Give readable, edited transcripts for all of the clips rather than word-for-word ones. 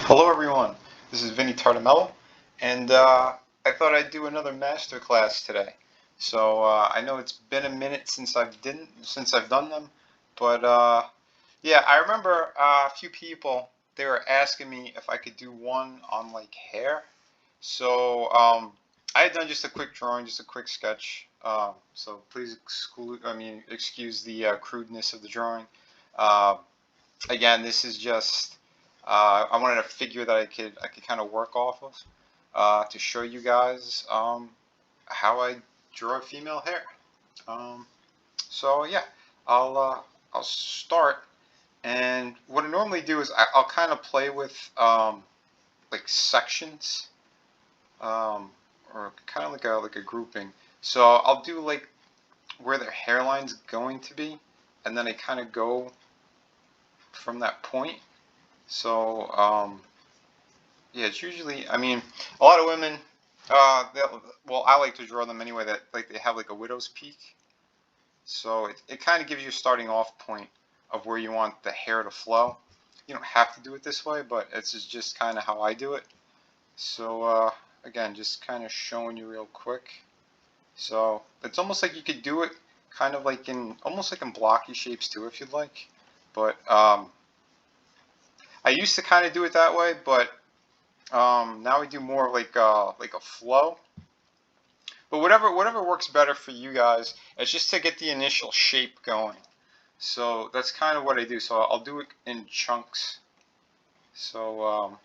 Hello everyone, this is Mella, and I thought I'd do another masterclass today. So I know it's been a minute since I've done them, but yeah, I remember a few people, they were asking me if I could do one on like hair. So I had done just a quick drawing, just a quick sketch. So please excuse the crudeness of the drawing. Uh, Again, this is just I wanted a figure that I could kind of work off of to show you guys how I draw female hair. Um, so yeah, I'll start, and what I normally do is I'll kind of play with like sections, or kind of like a grouping. So I'll do like where their hairline's going to be, and then I kind of go from that point. So, yeah, it's usually, I mean, a lot of women, well, I like to draw them anyway, that like they have like a widow's peak. So it kind of gives you a starting off point of where you want the hair to flow. You don't have to do it this way, but it's just kind of how I do it. So, again, just kind of showing you real quick. So it's almost like you could do it kind of like almost like in blocky shapes too, if you'd like. But, I used to kind of do it that way, but now we do more like a flow. But whatever works better for you guys, it's just to get the initial shape going. So that's kind of what I do. So I'll do it in chunks. So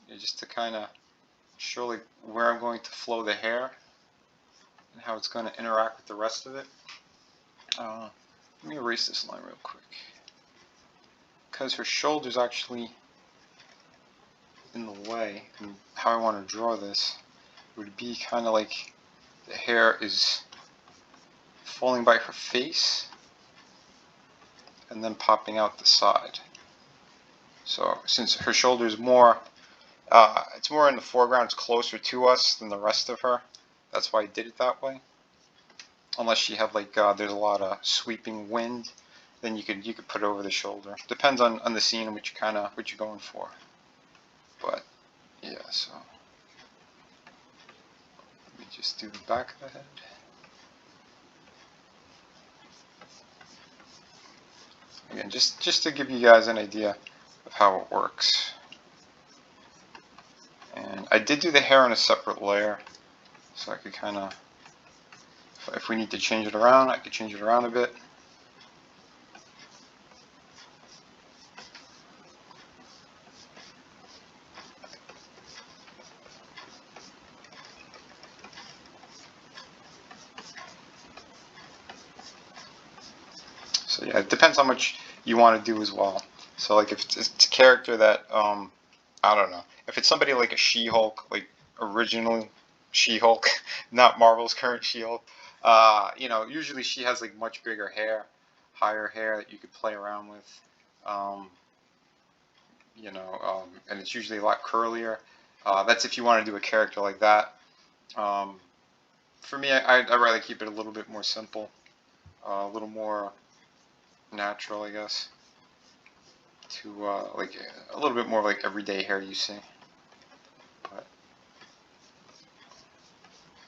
yeah, just to kind of show like where I'm going to flow the hair and how it's going to interact with the rest of it. Let me erase this line real quick, because her shoulder's actually in the way, and how I want to draw this would be kind of like the hair is falling by her face and then popping out the side. So since her shoulder is more, it's more in the foreground, it's closer to us than the rest of her. That's why I did it that way. Unless you have like, there's a lot of sweeping wind, then you could put it over the shoulder. Depends on the scene and what you're going for. But yeah, so let me just do the back of the head. Again, just to give you guys an idea of how it works. And I did do the hair on a separate layer, so I could kind of, if we need to change it around, I could change it around a bit. So yeah, it depends how much you want to do as well. So like if it's a character that, I don't know, if it's somebody like a She-Hulk, like original She-Hulk, not Marvel's current She-Hulk, usually she has like much bigger hair, higher hair that you could play around with, and it's usually a lot curlier. That's if you want to do a character like that. For me, I'd rather keep it a little bit more simple, a little more natural, I guess, to like a little bit more like everyday hair you see. But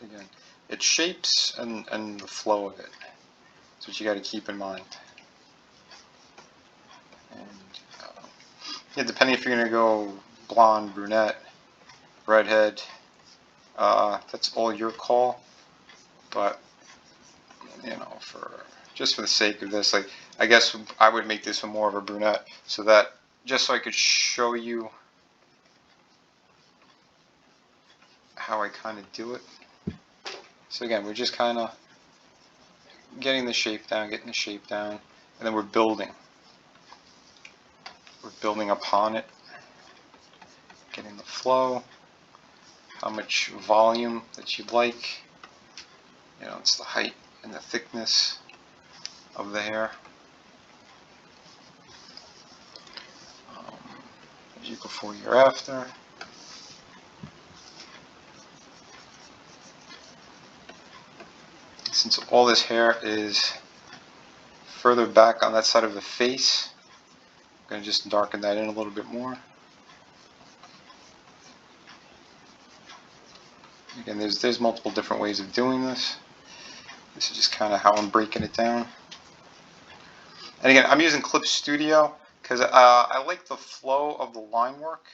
again, it shapes and the flow of it. That's what you got to keep in mind. And yeah, depending if you're gonna go blonde, brunette, redhead, that's all your call. But just for the sake of this, like I guess I would make this one more of a brunette, so that just so I could show you how I kind of do it. So again, we're just kind of getting the shape down, and then we're building. We're building upon it, getting the flow, how much volume that you'd like. It's the height and the thickness of the hair. Year before, year after. Since all this hair is further back on that side of the face, I'm going to just darken that in a little bit more. Again, there's multiple different ways of doing this. This is just kind of how I'm breaking it down. And again, I'm using Clip Studio because I like the flow of the line work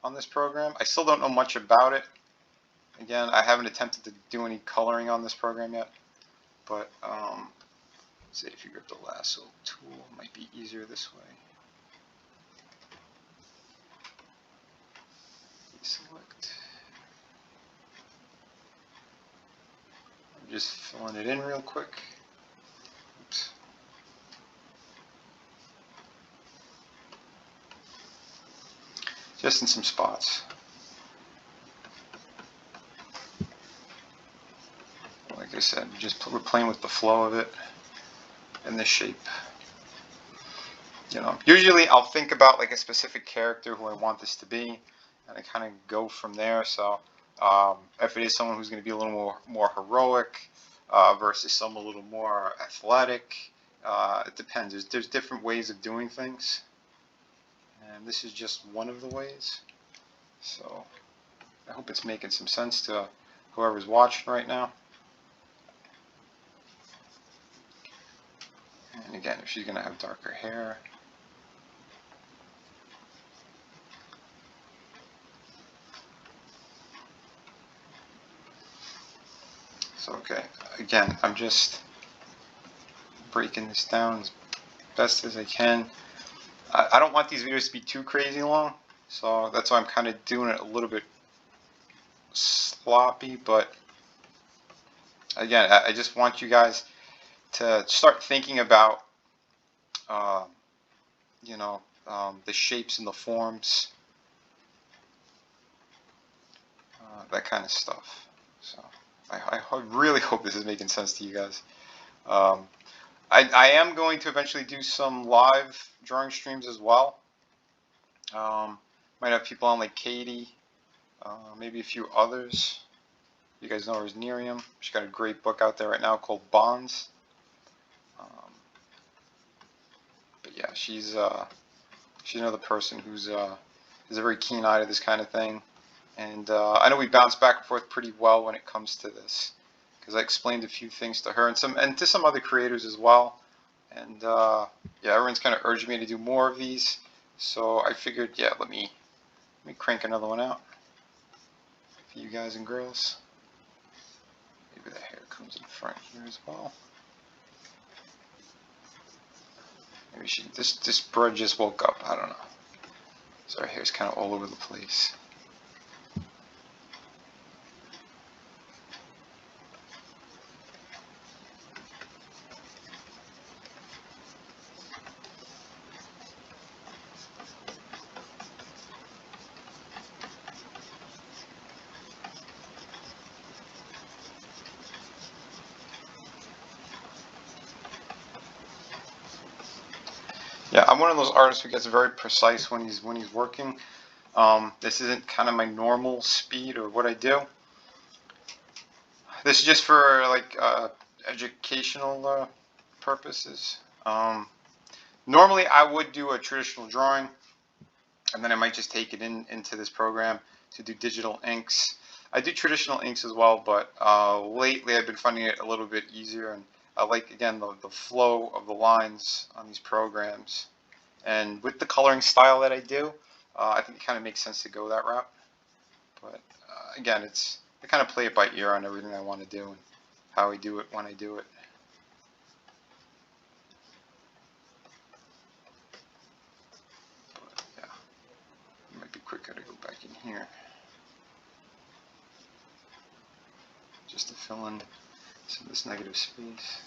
on this program. I still don't know much about it. Again, I haven't attempted to do any coloring on this program yet. But say if you grip the lasso tool, it might be easier this way. Select. I'm just filling it in real quick. Oops. Just in some spots. Like I said, we're playing with the flow of it and the shape. You know, usually I'll think about like a specific character who I want this to be, and I kind of go from there. So if it is someone who's going to be a little more heroic versus someone a little more athletic, it depends. There's different ways of doing things, and this is just one of the ways. So I hope it's making some sense to whoever's watching right now. And again, if she's going to have darker hair, so okay, again, I'm just breaking this down as best as I can. I don't want these videos to be too crazy long, so that's why I'm kind of doing it a little bit sloppy, but again, I just want you guys to start thinking about you know, the shapes and the forms, that kind of stuff. So I really hope this is making sense to you guys. I am going to eventually do some live drawing streams as well. Might have people on like Katie, maybe a few others. You guys know her as Nerium. She's got a great book out there right now called Bonds. But yeah, she's another person who's has a very keen eye to this kind of thing. And I know we bounce back and forth pretty well when it comes to this, because I explained a few things to her and to some other creators as well. And yeah, everyone's kind of urging me to do more of these, so I figured, yeah, let me crank another one out for you guys and girls. Maybe the hair comes in front here as well. Maybe this bird just woke up. I don't know. So her hair's kind of all over the place. Yeah, I'm one of those artists who gets very precise when he's working. This isn't kind of my normal speed or what I do. This is just for like educational purposes. Normally I would do a traditional drawing, and then I might just take it into this program to do digital inks. I do traditional inks as well, but lately I've been finding it a little bit easier, and I like, again, the flow of the lines on these programs. And with the coloring style that I do, I think it kind of makes sense to go that route. But again, I kind of play it by ear on everything I want to do and how I do it when I do it. But yeah, it might be quicker to go back in here just to fill in some of this negative space.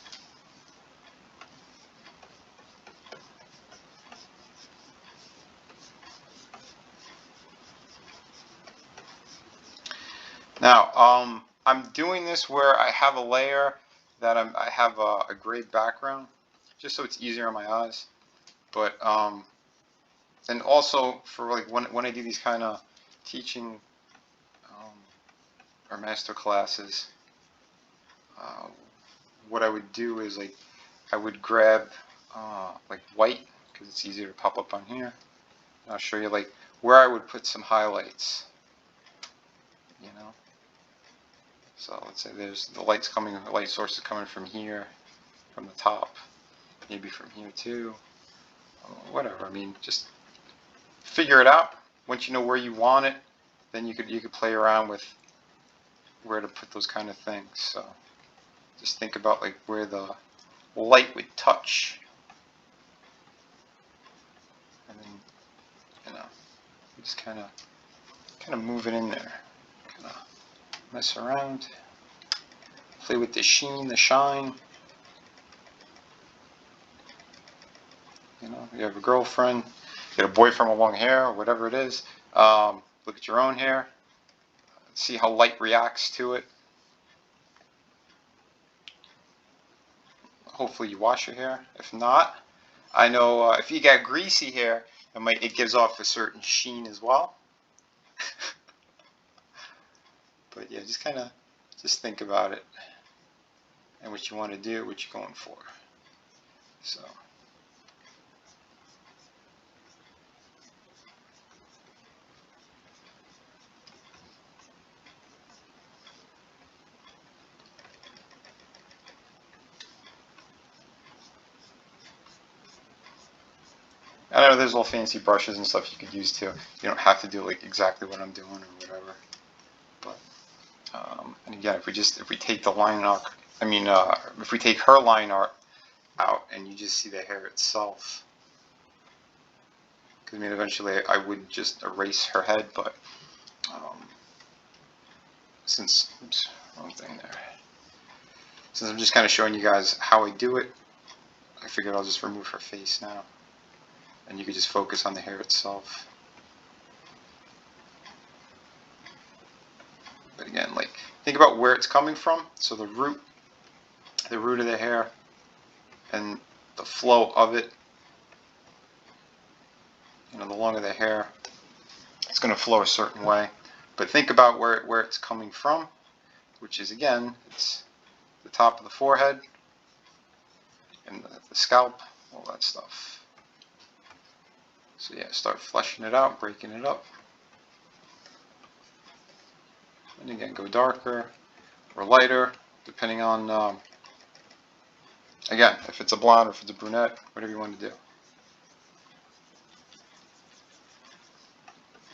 Now, I'm doing this where I have a layer that I have a gray background, just so it's easier on my eyes. But and also for like when I do these kind of teaching or master classes, what I would do is like I would grab like white, because it's easier to pop up on here. And I'll show you like where I would put some highlights, you know. So let's say there's the light source is coming from here, from the top, maybe from here too, whatever. I mean, just figure it out. Once you know where you want it, then you could play around with where to put those kind of things. So just think about like where the light would touch, and then just kind of move it in there, kind of mess around, play with the sheen, the shine. You have a girlfriend, you got a boyfriend with long hair, or whatever it is. Look at your own hair, see how light reacts to it. Hopefully you wash your hair. If not, I know if you got greasy hair, it gives off a certain sheen as well. But yeah, just think about it and what you want to do, what you're going for. So. I know there's little fancy brushes and stuff you could use too. You don't have to do like exactly what I'm doing or whatever. But and again, if we take the line art, if we take her line art out and you just see the hair itself, because eventually I would just erase her head, but since wrong thing there. Since I'm just kind of showing you guys how I do it, I figured I'll just remove her face now. And you could just focus on the hair itself. But again, like, think about where it's coming from. So the root of the hair and the flow of it. The longer the hair, it's going to flow a certain way. But think about where it's coming from, which is, again, it's the top of the forehead and the scalp, all that stuff. So yeah, start fleshing it out, breaking it up. And again, go darker or lighter, depending on, again, if it's a blonde or if it's a brunette, whatever you want to do.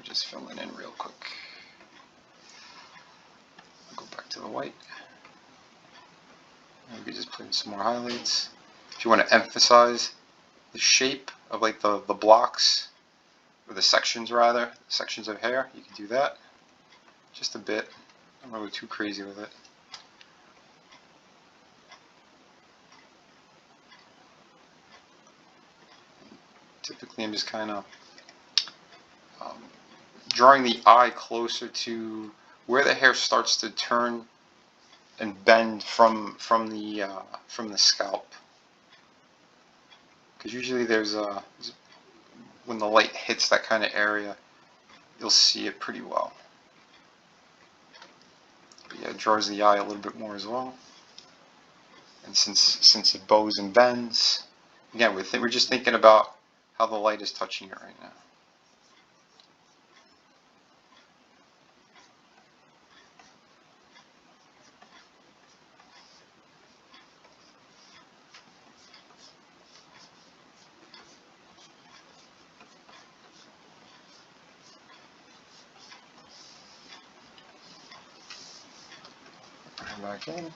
Just filling in real quick. Go back to the white. Maybe just put in some more highlights. If you want to emphasize the shape of like the blocks, or the sections rather, sections of hair, you can do that. Just a bit. I don't want to go too crazy with it. Typically I'm just kind of drawing the eye closer to where the hair starts to turn and bend from the scalp. Because usually when the light hits that kind of area, you'll see it pretty well. But yeah, it draws the eye a little bit more as well. And since it bows and bends, again, we're just thinking about how the light is touching it right now. Back in.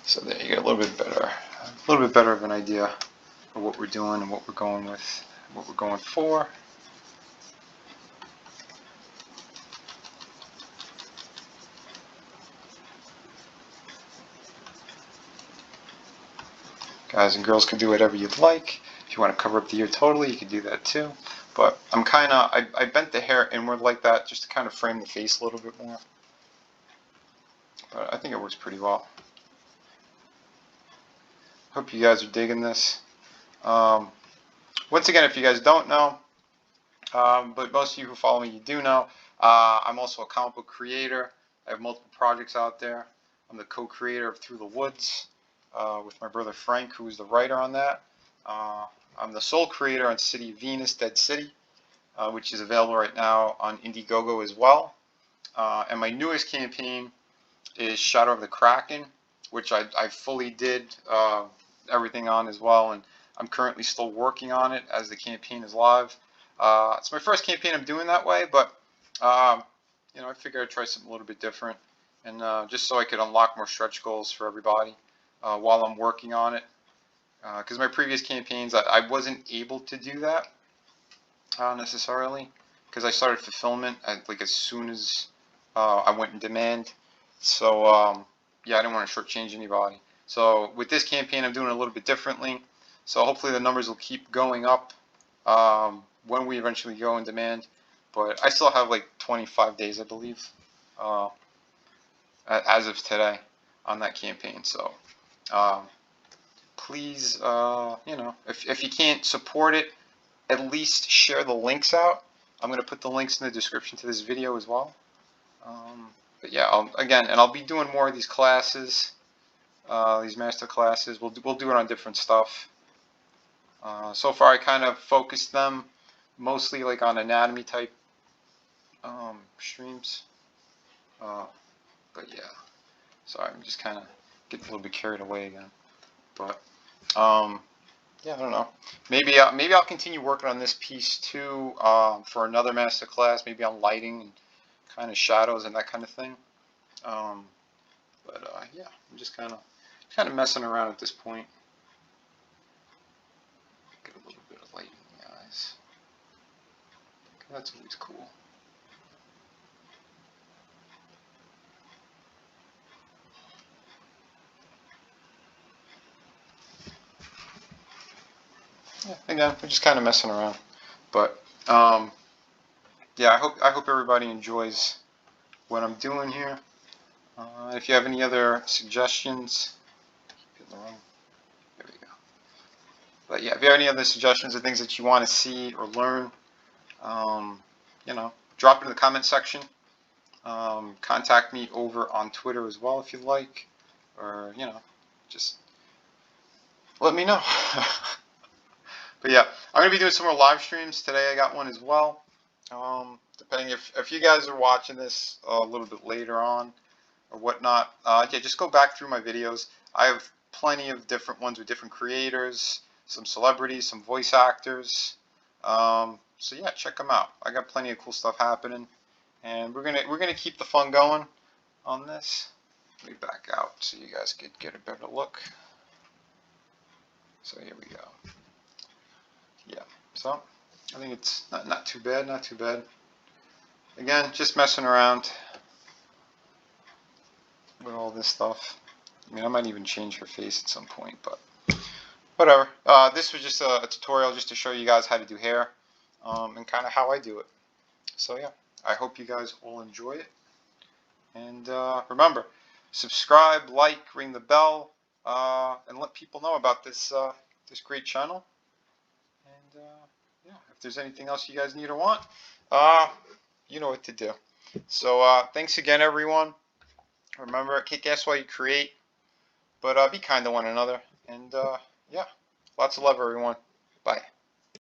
So there you get a little bit better of an idea of what we're doing and what we're going with, what we're going for. Guys and girls can do whatever you'd like. If you want to cover up the ear totally, you can do that too. But I bent the hair inward like that just to kind of frame the face a little bit more. But I think it works pretty well. Hope you guys are digging this. Once again, if you guys don't know, but most of you who follow me, you do know, I'm also a comic book creator. I have multiple projects out there. I'm the co-creator of Through the Woods with my brother Frank, who is the writer on that. I'm the sole creator on City of Venus, Dead City, which is available right now on Indiegogo as well. And my newest campaign is Shadow of the Kraken, which I fully did everything on as well, and I'm currently still working on it as the campaign is live. It's my first campaign I'm doing that way, but you know, I figured I'd try something a little bit different, and just so I could unlock more stretch goals for everybody while I'm working on it. Because my previous campaigns, I wasn't able to do that necessarily, because I started fulfillment like as soon as I went in demand. So yeah, I didn't want to shortchange anybody. So with this campaign, I'm doing it a little bit differently. So hopefully the numbers will keep going up when we eventually go in demand. But I still have like 25 days, I believe, as of today on that campaign. So please, you know, if you can't support it, at least share the links out. I'm going to put the links in the description to this video as well. But yeah, I'll be doing more of these classes, these master classes. We'll do it on different stuff. So far, I kind of focused them mostly like on anatomy type streams. But yeah, sorry, I'm just kind of getting a little bit carried away again. But yeah, I don't know. Maybe I'll continue working on this piece too for another master class. Maybe on lighting and kind of shadows and that kind of thing. But yeah, I'm just kind of messing around at this point. Get a little bit of light in the eyes. That's always cool. Yeah, again, we're just kind of messing around. But yeah, I hope everybody enjoys what I'm doing here. If you have any other suggestions, there we go. But yeah, if you have any other suggestions or things that you want to see or learn, you know, drop it in the comment section. Contact me over on Twitter as well if you'd like, or you know, just let me know. But yeah, I'm gonna be doing some more live streams today. I got one as well. Depending if you guys are watching this a little bit later on or whatnot, yeah, just go back through my videos. I have plenty of different ones with different creators, some celebrities, some voice actors. So yeah, check them out. I got plenty of cool stuff happening, and we're gonna keep the fun going on this. Let me back out so you guys could get a better look. So here we go. Yeah, so I think it's not too bad, not too bad. Again, just messing around with all this stuff. I mean, I might even change her face at some point, but whatever. This was just a tutorial just to show you guys how to do hair and kind of how I do it. So yeah, I hope you guys all enjoy it. And remember, subscribe, like, ring the bell, and let people know about this this great channel. And yeah, if there's anything else you guys need or want, you know what to do. So thanks again, everyone. Remember, kick ass while you create, but be kind to one another. And yeah, lots of love, everyone. Bye.